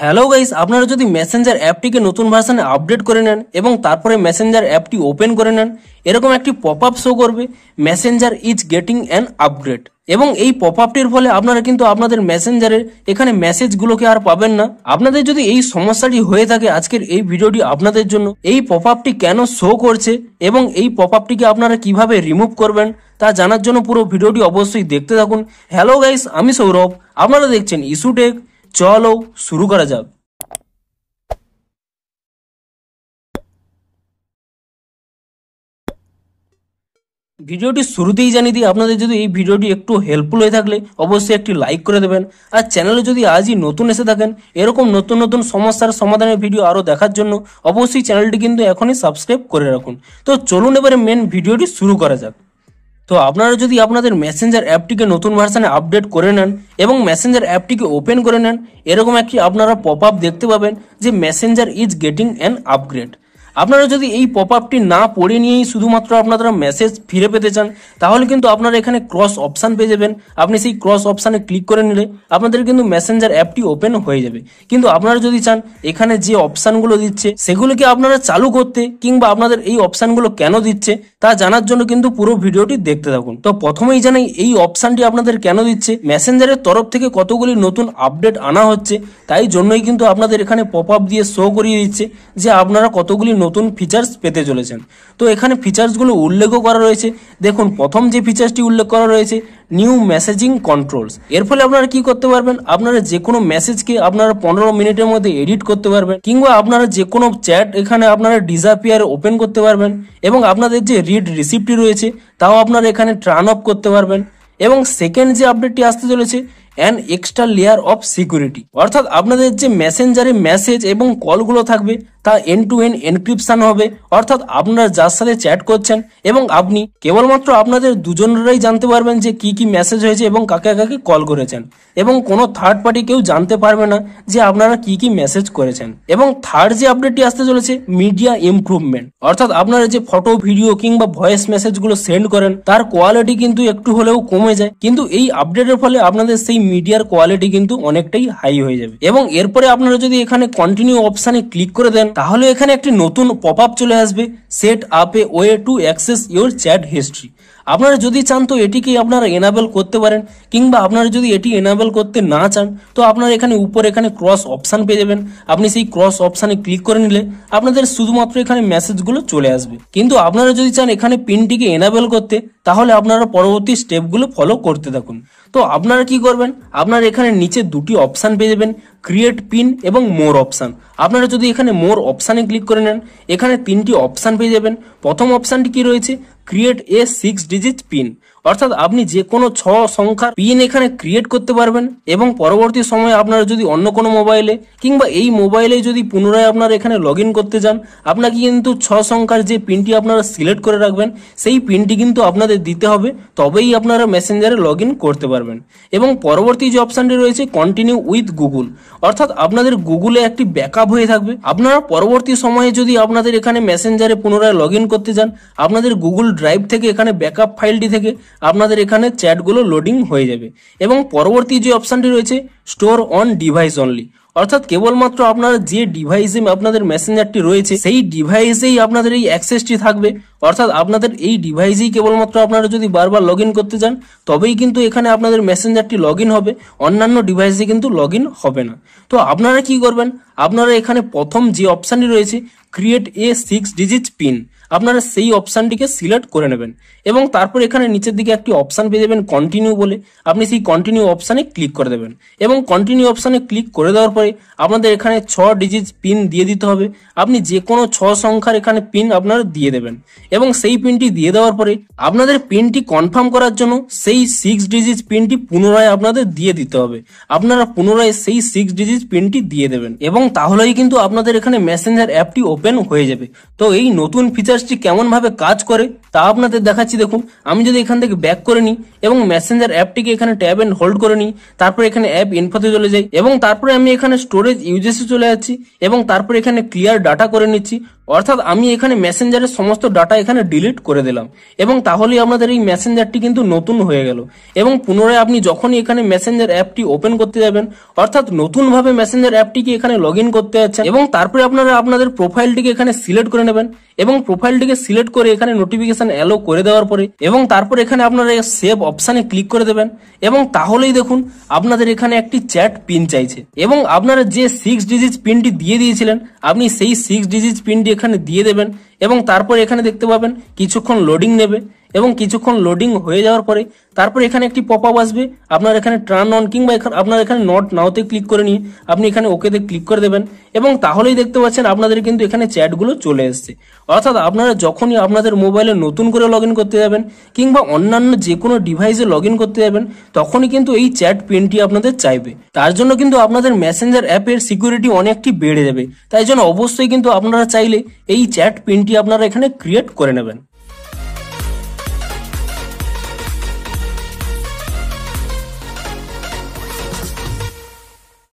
Hello guys, আপনারা যদি Messenger অ্যাপটিকে নতুন ভার্সনে আপডেট করে নেন এবং তারপরে মেসেঞ্জার অ্যাপটি ওপেন করে নেন, এরকম একটি পপ আপ শো করবে Messenger is getting an upgrade. এবং এই পপ আপটির ফলে আপনারা কিন্তু আপনাদের মেসেঞ্জারের এখানে মেসেজগুলোকে আর পাবেন না। আপনাদের যদি এই সমস্যাটি হয়ে থাকে, আজকের এই ভিডিওটি আপনাদের জন্য। এই পপ আপটি কেন শো করছে এবং এই পপ আপটিকে আপনারা কিভাবে রিমুভ করবেন তা জানার জন্য পুরো ভিডিওটি অবশ্যই দেখতে থাকুন। হ্যালো গাইস, আমি সৌরভ, আপনারা দেখছেন ইস্যু টেক। চলো শুরু করা যাক। ভিডিওটি শুরুতেই জানিয়ে দিই, আপনাদের যদি এই ভিডিওটি একটু হেল্পফুল হয়ে থাকলে অবশ্যই একটি লাইক করে দেবেন। আর চ্যানেলে যদি আজই নতুন এসে থাকেন, এরকম নতুন নতুন সমস্যার সমাধানের ভিডিও আরও দেখার জন্য অবশ্যই চ্যানেলটি কিন্তু এখনই সাবস্ক্রাইব করে রাখুন। তো চলুন এবারে মেন ভিডিওটি শুরু করা যাক। তো আপনারা যদি আপনাদের মেসেঞ্জার অ্যাপটিকে নতুন ভার্সনে আপডেট করে নেন এবং মেসেঞ্জার অ্যাপটিকে ওপেন করে নেন, এরকম একটি আপনারা পপ আপ দেখতে পাবেন যে Messenger is getting an upgrade. আপনারা যদি এই পপ আপটি না পড়ে নিয়েই শুধুমাত্র আপনারা মেসেজ ফিরে পেতে চান, তাহলে কিন্তু আপনারা এখানে ক্রস অপশান পেয়ে যাবেন। আপনি সেই ক্রস অপশানে ক্লিক করে নিলে আপনাদের কিন্তু মেসেঞ্জার অ্যাপটি ওপেন হয়ে যাবে। কিন্তু আপনারা যদি চান এখানে যে অপশানগুলো দিচ্ছে সেগুলোকে আপনারা চালু করতে, কিংবা আপনাদের এই অপশানগুলো কেন দিচ্ছে তা জানার জন্য কিন্তু পুরো ভিডিওটি দেখতে থাকুন। তো প্রথমেই জানাই এই অপশানটি আপনাদের কেন দিচ্ছে। মেসেঞ্জারের তরফ থেকে কতগুলি নতুন আপডেট আনা হচ্ছে, তাই জন্যই কিন্তু আপনাদের এখানে পপ আপ দিয়ে শো করিয়ে দিচ্ছে যে আপনারা কতগুলি নতুন ফিচার্স পেতে চলেছেন। তো এখানে ফিচার্সগুলো উল্লেখও করা রয়েছে। দেখুন, প্রথম যে ফিচার্সটি উল্লেখ করা রয়েছে নিউ মেসেজিং কন্ট্রোলস। এর ফলে আপনারা কি করতে পারবেন, আপনারা যে কোনো মেসেজকে আপনারা 15 মিনিটের মধ্যে এডিট করতে পারবেন, কিংবা আপনারা যে কোনো চ্যাট এখানে আপনারা ডিসঅ্যাপিয়ার ওপেন করতে পারবেন, এবং আপনাদের যে রিড রিসিপ্টটি রয়েছে তাও আপনারা এখানে টার্ন অফ করতে পারবেন। এবং সেকেন্ড যে আপডেটটি আসতে চলেছে an extra layer of security, অর্থাৎ আপনাদের যে মেসেঞ্জারে মেসেজ এবং কলগুলো থাকবে তা এন্ড টু এন্ড এনক্রিপশন হবে। অর্থাৎ আপনারা যার সাথে চ্যাট করছেন এবং আপনি কেবলমাত্র আপনাদের দুজনেরাই জানতে পারবেন যে কি কি মেসেজ হয়েছে এবং কাকে কাকে কল করেছেন, এবং কোনো থার্ড পার্টি কেউ জানতে পারবে না যে আপনারা কি কি মেসেজ করেছেন। এবং থার্ড যে আপডেটটি আসতে চলেছে মিডিয়া ইমপ্রুভমেন্ট, অর্থাৎ আপনারা যে ফটো, ভিডিও কিংবা ভয়েস মেসেজগুলো সেন্ড করেন তার কোয়ালিটি কিন্তু একটু হলেও কমে যায়, কিন্তু এই আপডেটের ফলে আপনাদের সেই মিডিয়ার কোয়ালিটি কিন্তু অনেকটাই হাই হয়ে যাবে। এবং এরপরে আপনারা যদি এখানে কন্টিনিউ অপশানে ক্লিক করে দেন, তাহলে এখানে একটি নতুন পপ আপ চলে আসবে, set up a way to access your chat history. আপনারা যদি চান তো এটিকে আপনারা এনাবেল করতে পারেন, কিংবা আপনারা যদি এটি এনাবেল করতে না চান তো আপনারা এখানে উপরে এখানে ক্রস অপশান পেয়ে যাবেন। আপনি সেই ক্রস অপশানে ক্লিক করে নিলে আপনাদের শুধুমাত্র এখানে মেসেজগুলো চলে আসবে। কিন্তু আপনারা যদি চান এখানে পিনটিকে এনাবেল করতে, তাহলে আপনারা পরবর্তী স্টেপগুলো ফলো করতে থাকুন। তো আপনারা কি করবেন, আপনারা এখানে নিচে দুটি অপশান পেয়ে যাবেন, ক্রিয়েট পিন এবং মোর অপশান। আপনারা যদি এখানে মোর অপশানে ক্লিক করে নেন, এখানে তিনটি অপশান পেয়ে যাবেন। প্রথম অপশানটি কি রয়েছে, ক্রিয়েট এ 6 ডিজিট পিন, অর্থাৎ আপনি যে কোনো 6 সংখ্যার পিন এখানে ক্রিয়েট করতে পারবেন, এবং পরবর্তী সময়ে আপনারা যদি অন্য কোনো মোবাইলে কিংবা এই মোবাইলে যদি পুনরায় আপনারা এখানে লগ ইন করতে চান, আপনাকে কিন্তু 6 সংখ্যার যে পিনটি আপনারা সিলেক্ট করে রাখবেন সেই পিনটি কিন্তু আপনাদের দিতে হবে, তবেই আপনারা মেসেঞ্জারে লগ ইন করতে পারবেন। এবং পরবর্তী যে অপশানটি রয়েছে কন্টিনিউ উইথ গুগল, অর্থাৎ আপনাদের গুগলে একটি ব্যাকআপ হয়ে থাকবে। আপনারা পরবর্তী সময়ে যদি আপনাদের এখানে মেসেঞ্জারে পুনরায় লগ ইন করতে চান, আপনাদের গুগল ড্রাইভ থেকে এখানে ব্যাকআপ ফাইলটি থেকে আপনাদের এখানে চ্যাটগুলো লোডিং হয়ে যাবে। এবং পরবর্তী যে অপশানটি রয়েছে স্টোর অন ডিভাইস অনলি, অর্থাৎ কেবলমাত্র আপনারা যে ডিভাইসে আপনাদের মেসেঞ্জারটি রয়েছে সেই ডিভাইসেই আপনাদের এই অ্যাক্সেসটি থাকবে। অর্থাৎ আপনাদের এই ডিভাইসেই কেবলমাত্র আপনারা যদি বারবার লগ ইন করতে চান তবেই কিন্তু এখানে আপনাদের মেসেঞ্জারটি লগ ইন হবে, অন্যান্য ডিভাইসে কিন্তু লগ ইন হবে না। তো আপনারা কি করবেন, আপনারা এখানে প্রথম যে অপশানটি রয়েছে ক্রিয়েট এ 6 ডিজিট পিন, আপনারা সেই অপশানটিকে সিলেক্ট করে নেবেন, এবং তারপর এখানে নিচের দিকে একটি অপশান পেয়ে যাবেন কন্টিনিউ বলে, আপনি সেই কন্টিনিউ অপশানে ক্লিক করে দেবেন। এবং কন্টিনিউ অপশানে ক্লিক করে দেওয়ার পরে আপনাদের এখানে 6 ডিজিট পিন দিয়ে দিতে হবে। আপনি যে কোনো 6 সংখ্যার এখানে পিন আপনারা দিয়ে দেবেন, এবং সেই পিনটি দিয়ে দেওয়ার পরে আপনাদের পিনটি কনফার্ম করার জন্য সেই 6 ডিজিট পিনটি পুনরায় আপনাদের দিয়ে দিতে হবে। আপনারা পুনরায় সেই 6 ডিজিট পিনটি দিয়ে দেবেন, এবং তাহলেই কিন্তু আপনাদের এখানে মেসেঞ্জার অ্যাপটি ওপেন হয়ে যাবে। তো এই নতুন ফিচার ফিচার্সটি কেমন ভাবে কাজ করে তা আপনাদের দেখাচ্ছি। দেখুন, আমি যদি এখান থেকে ব্যাক করে নিই এবং মেসেঞ্জার অ্যাপটিকে এখানে ট্যাব এন্ড হোল্ড করে নিই, তারপর এখানে অ্যাপ ইনফোতে চলে যাই এবং তারপরে আমি এখানে স্টোরেজ ইউজেসে চলে যাচ্ছি এবং তারপর এখানে ক্লিয়ার ডাটা করে নিচ্ছি, অর্থাৎ আমি এখানে মেসেঞ্জারের সমস্ত ডাটা এখানে ডিলিট করে দিলাম এবং তাহলেই আপনাদের এই মেসেঞ্জারটি কিন্তু নতুন হয়ে গেল। এবং পুনরায় আপনি যখনই এখানে মেসেঞ্জার অ্যাপটি ওপেন করতে যাবেন, অর্থাৎ নতুন ভাবে মেসেঞ্জার অ্যাপটিকে এখানে লগ ইন করতে যাচ্ছেন এবং তারপরে আপনারা আপনাদের প্রোফাইলটিকে এখানে সিলেক্ট করে নেবেন এবং প্রোফাইলটিকে সিলেক্ট করে এখানে নোটিফিকেশন অ্যালো করে দেওয়ার পরে এবং তারপর এখানে আপনারা সেভ অপশানে ক্লিক করে দেবেন এবং তাহলেই দেখুন আপনাদের এখানে একটি চ্যাট পিন চাইছে এবং আপনারা যে 6 ডিজিট পিনটি দিয়ে দিয়েছিলেন আপনি সেই 6 ডিজিট পিনটি এখানে দিয়ে দেবেন এবং তারপর এখানে দেখতে পাবেন কিছুক্ষণ লোডিং নেবে এবং কিছুক্ষণ লোডিং হয়ে যাওয়ার পরে তারপর এখানে একটি পপ আপ আসবে, আপনার এখানে টার্ন অন কিংবা আপনার এখানে নট নাওতে ক্লিক করে নিয়ে আপনি এখানে ওকেতে ক্লিক করে দেবেন এবং তাহলেই দেখতে পাচ্ছেন আপনাদের কিন্তু এখানে চ্যাটগুলো চলে এসছে। অর্থাৎ আপনারা যখনই আপনাদের মোবাইলে নতুন করে লগ ইন করতে যাবেন কিংবা অন্যান্য যে কোনো ডিভাইসে লগ ইন করতে যাবেন তখনই কিন্তু এই চ্যাট পিনটি আপনাদের চাইবে। তার জন্য কিন্তু আপনাদের মেসেঞ্জার অ্যাপের সিকিউরিটি অনেকটি বেড়ে যাবে, তাই জন্য অবশ্যই কিন্তু আপনারা চাইলে এই চ্যাট পিনটি আপনারা এখানে ক্রিয়েট করে নেবেন।